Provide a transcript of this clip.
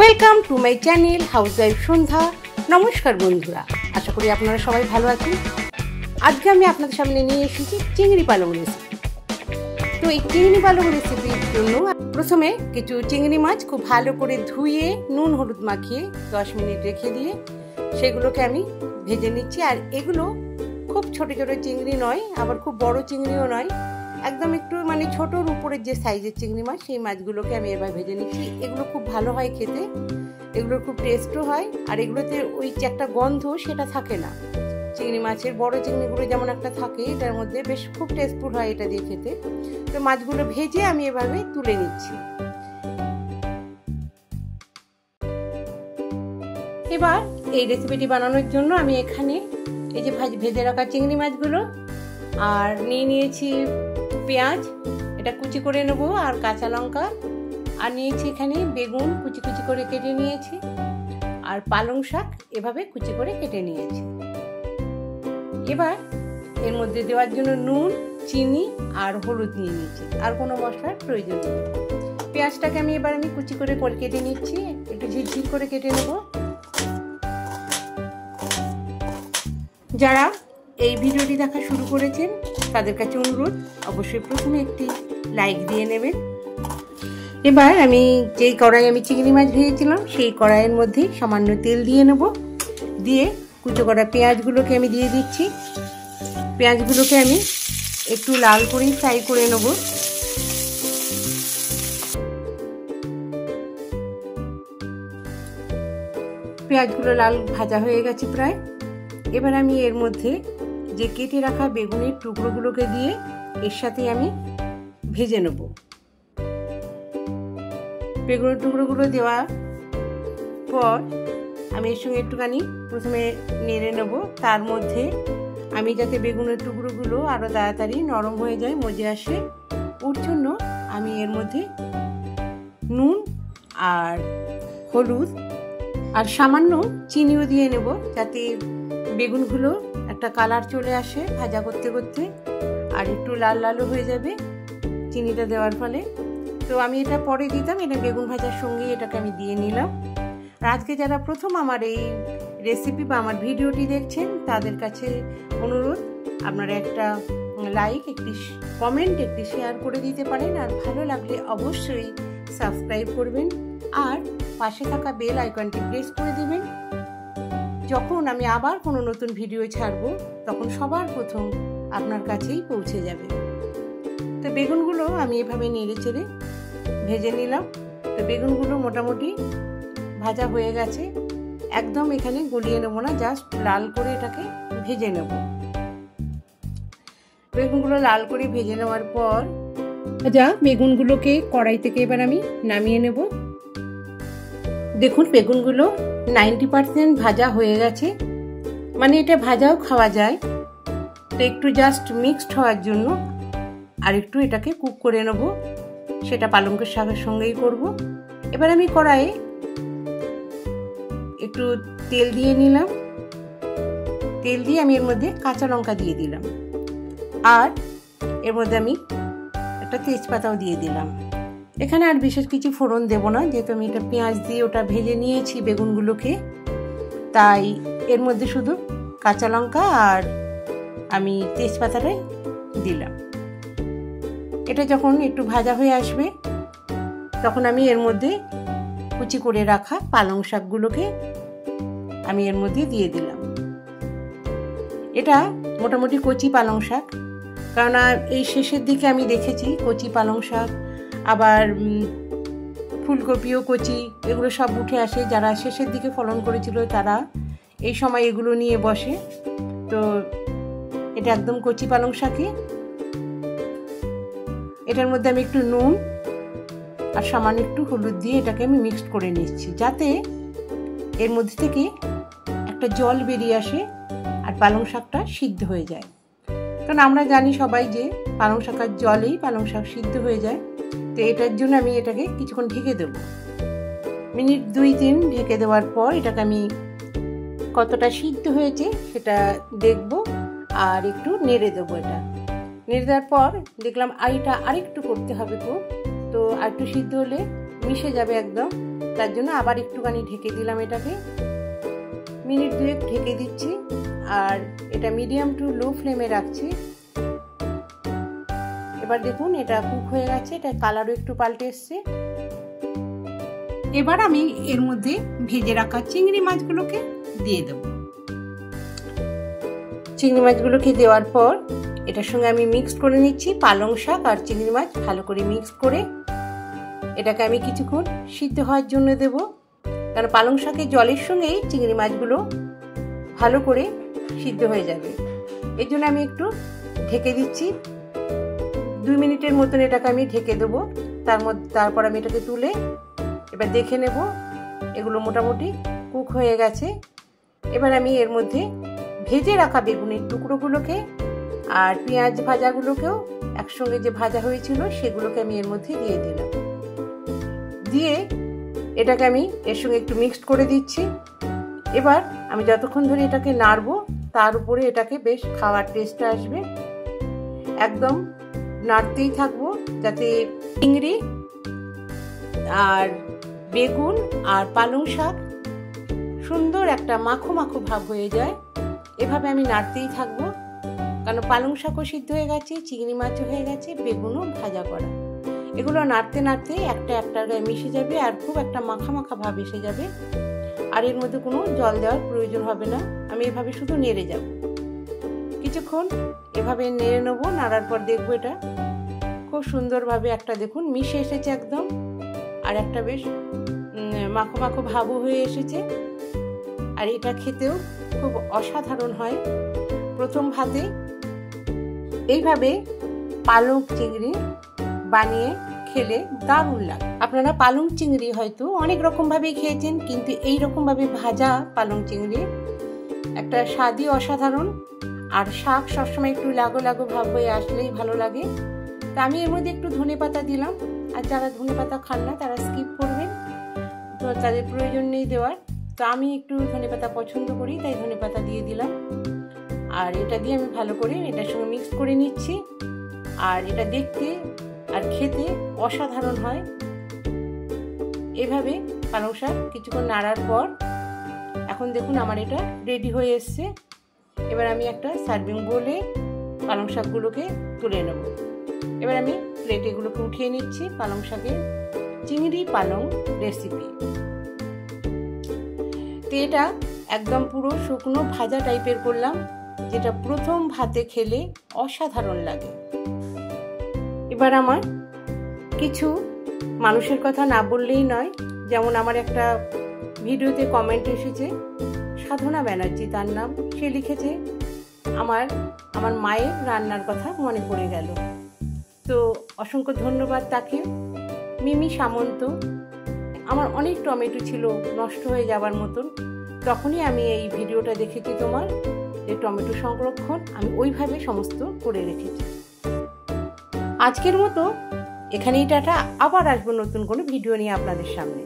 Welcome to my channel housewife Sandhya. নমস্কার বন্ধুরা, আশা করি আপনারা সবাই ভালো আছেন। আজকে আমি আপনাদের সামনে নিয়ে এসেছি চিংড়ি পালং রেসিপি। তো এই চিংড়ি পালং রেসিপির জন্য প্রথমে কিছু চিংড়ি মাছ খুব ভালো করে ধুয়ে নুন হলুদ মাখিয়ে 10 মিনিট রেখে দিয়ে সেগুলোকে আমি ভেজে নিচ্ছি। আর এগুলো খুব ছোট ছোট চিংড়ি নয়, আবার খুব বড় চিংড়িও নয়, একদম একটু মানে ছোটোর উপরের যে সাইজের চিংড়ি মাছ, সেই মাছগুলোকে আমি এবার ভেজে নিচ্ছি। এগুলো খুব ভালো হয় খেতে, এগুলোর খুব টেস্টও হয়, আর এগুলোতে ওই যে একটা গন্ধ সেটা থাকে না। চিংড়ি মাছের বড় চিংড়িগুলো যেমন একটা থাকে, এটার মধ্যে বেশ খুব টেস্টফুল হয় এটা দিয়ে খেতে। তো মাছগুলো ভেজে আমি এভাবে তুলে নিচ্ছি। এবার এই রেসিপিটি বানানোর জন্য আমি এখানে এই যে ভেজে রাখা চিংড়ি মাছগুলো আর নিয়েছি পেঁয়াজ, এটা কুচি করে নেবো, আর কাঁচা লঙ্কা, আর নিয়েছি এখানে বেগুন কুচি কুচি করে কেটে নিয়েছি, আর পালং শাক এভাবে কুচি করে কেটে নিয়েছি। এবার এর মধ্যে দেওয়ার জন্য নুন, চিনি আর হলুদ নিয়ে নিয়েছি, আর কোনো মশলার প্রয়োজন নেই। পেঁয়াজটাকে আমি কুচি করে কেটে নিচ্ছি, একটু ঝিরঝির করে কেটে নেব। যারা এই ভিডিওটি দেখা শুরু করেছেন তাদের কাছে অনুরোধ, অবশ্যই প্রথমে একটি লাইক দিয়ে নেবেন। এবার আমি যেই কড়াই আমি চিংড়ি মাছ ভেজেছিলাম সেই কড়াইয়ের মধ্যে সামান্য তেল দিয়ে নেব। দিয়ে কুচো করা পেঁয়াজগুলোকে আমি দিয়ে দিচ্ছি। পেঁয়াজগুলোকে আমি একটু লাল করে ফ্রাই করে নেব। পেঁয়াজগুলো লাল ভাজা হয়ে গেছে প্রায়। এবার আমি এর মধ্যে যে কেটে রাখা বেগুনের টুকরোগুলোকে দিয়ে এর সাথে আমি ভেজে নেব। বেগুনের টুকরোগুলো দেওয়ার পর আমি এর সঙ্গে একটুখানি প্রথমে নেড়ে নেব। তার মধ্যে আমি যাতে বেগুনের টুকরোগুলো আরও তাড়াতাড়ি নরম হয়ে যায়, মজে আসে, ওর জন্য আমি এর মধ্যে নুন আর হলুদ আর সামান্য চিনিও দিয়ে নেব, যাতে বেগুনগুলো একটা কালার চলে আসে ভাজা করতে করতে, আর একটু লাল লালও হয়ে যাবে চিনিটা দেওয়ার ফলে। তো আমি এটা পরে দিতাম, এটা বেগুন ভাজার সঙ্গে এটাকে আমি দিয়ে নিলাম। আর আজকে যারা প্রথম আমার এই রেসিপি বা আমার ভিডিওটি দেখছেন তাদের কাছে অনুরোধ, আপনারা একটা লাইক, একটি কমেন্ট, একটি শেয়ার করে দিতে পারেন, আর ভালো লাগলে অবশ্যই সাবস্ক্রাইব করবেন, আর পাশে থাকা বেল আইকনটি প্রেস করে দেবেন। যখন আমি আবার কোনো নতুন ভিডিও ছাড়বো তখন সবার প্রথম আপনার কাছেই পৌঁছে যাবে। তো বেগুনগুলো আমি এভাবে নেড়ে চেড়ে ভেজে নিলাম। তো বেগুনগুলো মোটামুটি ভাজা হয়ে গেছে, একদম এখানে গলিয়ে নেব না, জাস্ট লাল করে এটাকে ভেজে নেব। বেগুনগুলো লাল করে ভেজে নেওয়ার পর বেগুনগুলোকে কড়াই থেকে এবার আমি নামিয়ে নেব। দেখুন বেগুনগুলো 90% ভাজা হয়ে গেছে, মানে এটা ভাজাও খাওয়া যায়। তো একটু জাস্ট মিক্সড হওয়ার জন্য আর একটু এটাকে কুক করে নেব, সেটা পালং শাকের সঙ্গেই করব। এবার আমি কড়াইয়ে একটু তেল দিয়ে নিলাম। তেল দিয়ে আমি এর মধ্যে কাঁচা লঙ্কা দিয়ে দিলাম, আর এর মধ্যে আমি একটা তেজপাতাও দিয়ে দিলাম। এখানে আর বিশেষ কিছু ফোড়ন দেব না, যেহেতু আমি এটা পেঁয়াজ দিয়ে ওটা ভেজে নিয়েছি বেগুনগুলোকে, তাই এর মধ্যে শুধু কাঁচা লঙ্কা আর আমি তেজপাতাটাই দিলাম। এটা যখন একটু ভাজা হয়ে আসবে তখন আমি এর মধ্যে কুচি করে রাখা পালং শাকগুলোকে আমি এর মধ্যে দিয়ে দিলাম। এটা মোটামুটি কচি পালং শাক, কারণ এই শেষের দিকে আমি দেখেছি কচি পালং শাক, আবার ফুলকপিও কচি, এগুলো সব উঠে আসে। যারা শেষের দিকে ফলন করেছিল তারা এই সময় এগুলো নিয়ে বসে। তো এটা একদম কচি পালং শাকে। এটার মধ্যে আমি একটু নুন আর সামান্য একটু হলুদ দিয়ে এটাকে আমি মিক্সড করে নিচ্ছি, যাতে এর মধ্যে থেকে একটা জল বেরিয়ে আসে আর পালং শাকটা সিদ্ধ হয়ে যায়। কারণ আমরা জানি সবাই যে পালং শাকের জলেই পালং শাক সিদ্ধ হয়ে যায়। তো এটার জন্য আমি এটাকে কিছুক্ষণ ঢেকে দেবো, মিনিট 2-3 ঢেকে দেওয়ার পর এটাকে আমি কতটা সিদ্ধ হয়েছে সেটা দেখব, আর একটু নেড়ে দেবো। এটা নেড়ে দেওয়ার পর দেখলাম এটা আরেকটু করতে হবে, তো আরেকটু সিদ্ধ হলে মিশে যাবে একদম। তার জন্য আবার একটুখানি ঢেকে দিলাম এটাকে। মিনিট 2 ঢেকে দিচ্ছি আর এটা মিডিয়াম টু লো ফ্লেমে রাখছি। এবার দেখুন এটা কুক হয়ে গেছে, এটা কালারও একটু পাল্টে এসছে। এবার আমি এর মধ্যে ভেজে রাখা চিংড়ি মাছগুলোকে দিয়ে দেব। চিংড়ি মাছগুলোকে দেওয়ার পর এটার সঙ্গে আমি মিক্স করে নিচ্ছি পালং শাক আর চিংড়ি মাছ ভালো করে মিক্স করে এটাকে আমি কিছুক্ষণ সিদ্ধ হওয়ার জন্য দেব, কারণ পালং শাকের জলের সঙ্গেই চিংড়ি মাছগুলো ভালো করে সিদ্ধ হয়ে যাবে। এর জন্য আমি একটু ঢেকে দিচ্ছি। 2 মিনিটের মতন এটাকে আমি ঢেকে দেবো। তারপর আমি এটাকে তুলে এবার দেখে নেব এগুলো মোটামুটি কুক হয়ে গেছে। এবার আমি এর মধ্যে ভেজে রাখা বেগুনের টুকরোগুলোকে আর পেঁয়াজ ভাজাগুলোকেও একসঙ্গে যে ভাজা হয়েছিল সেগুলোকে আমি এর মধ্যে দিয়ে দিলাম। দিয়ে এটাকে আমি এর সঙ্গে একটু মিক্সড করে দিচ্ছি। এবার আমি যতক্ষণ ধরে এটাকে নাড়বো তার উপরে এটাকে বেশ খাওয়ার টেস্ট আসবে। একদম নাড়তেই থাকবো যাতে চিংড়ি আর বেগুন আর পালং শাক সুন্দর একটা মাখো মাখো ভাব হয়ে যায়। এভাবে আমি নাড়তেই থাকবো, কারণ পালং শাকও সিদ্ধ হয়ে গেছে, চিংড়ি মাছও হয়ে গেছে, বেগুনও ভাজা করা। এগুলো নাড়তে নাড়তে একটার গায়ে মিশে যাবে আর খুব একটা মাখা মাখা ভাব এসে যাবে। আর এর মধ্যে কোনো জল দেওয়ার প্রয়োজন হবে না। আমি এভাবে শুধু নেড়ে যাব কিছুক্ষণ, এভাবে নেড়ে নেবো। নাড়ার পর দেখবো এটা খুব সুন্দরভাবে একটা দেখুন মিশে এসেছে একদম, আর একটা বেশ মাখো মাখো ভাবও হয়ে এসেছে। আর এটা খেতেও খুব অসাধারণ হয়। প্রথম ভাতে এইভাবে পালং চিংড়ি বানিয়ে খেলে দারুণ লাগে। আপনারা পালং চিংড়ি হয়তো অনেক রকমভাবেই খেয়েছেন, কিন্তু এই রকমভাবে ভাজা পালং চিংড়ি একটা স্বাদই অসাধারণ। আর শাক সবসময় একটু লাগো লাগো ভাব হয়ে আসলেই ভালো লাগে। তা আমি এর মধ্যে একটু ধনেপাতা দিলাম, আর যারা ধনেপাতা খান না তারা স্কিপ করবেন, তো তাদের প্রয়োজন নেই দেওয়ার। তো আমি একটু ধনেপাতা পছন্দ করি তাই ধনেপাতা দিয়ে দিলাম। আর এটা দিয়ে আমি ভালো করে এটার সঙ্গে মিক্স করে নিচ্ছি। আর এটা দেখতে আর খেতে অসাধারণ হয়। এভাবে পালং শাক কিছুক্ষণ নাড়ার পর এখন দেখুন আমার এটা রেডি হয়ে এসছে। এবার আমি একটা সার্ভিং বোলে পালং শাকগুলোকে তুলে নেব। এবার আমি প্লেটে এগুলোকে উঠিয়ে নিচ্ছি। পালং শাকের চিংড়ি পালং রেসিপি। তো এটা একদম পুরো শুকনো ভাজা টাইপের করলাম, যেটা প্রথম ভাতে খেলে অসাধারণ লাগে। এবার আমার কিছু মানুষের কথা না বললেই নয়। যেমন আমার একটা ভিডিওতে কমেন্ট এসেছে, সাধনা ব্যানার্জি তার নাম, সে লিখেছে আমার মায়ের রান্নার কথা মনে পড়ে গেল। তো অসংখ্য ধন্যবাদ তাকে। মিমি সামন্ত, আমার অনেক টমেটো ছিল নষ্ট হয়ে যাবার মতন, তখনই আমি এই ভিডিওটা দেখেছি তোমার, যে টমেটো সংরক্ষণ আমি ওইভাবে সমস্ত করে রেখেছি। আজকের মতো এখানেই টাটা, আবার আসবো নতুন কোনো ভিডিও নিয়ে আপনাদের সামনে।